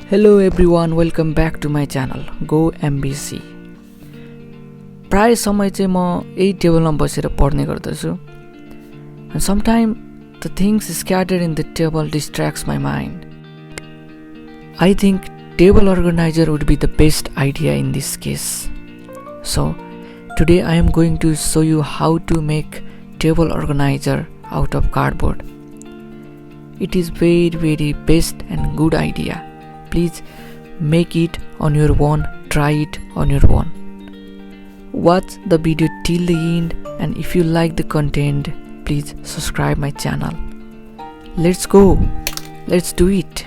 Hello everyone, welcome back to my channel Go MBC. प्राय समय चाहिँ म यही टेबलमा बसेर पढ्ने गर्दछु. And sometimes the things scattered in the table distracts my mind. I think table organizer would be the best idea in this case. So today I am going to show you how to make table organizer out of cardboard. It is very best and good idea. Please make it on your own, try it on your own. Watch the video till the end, and if you like the content, please subscribe my channel. Let's go, let's do it.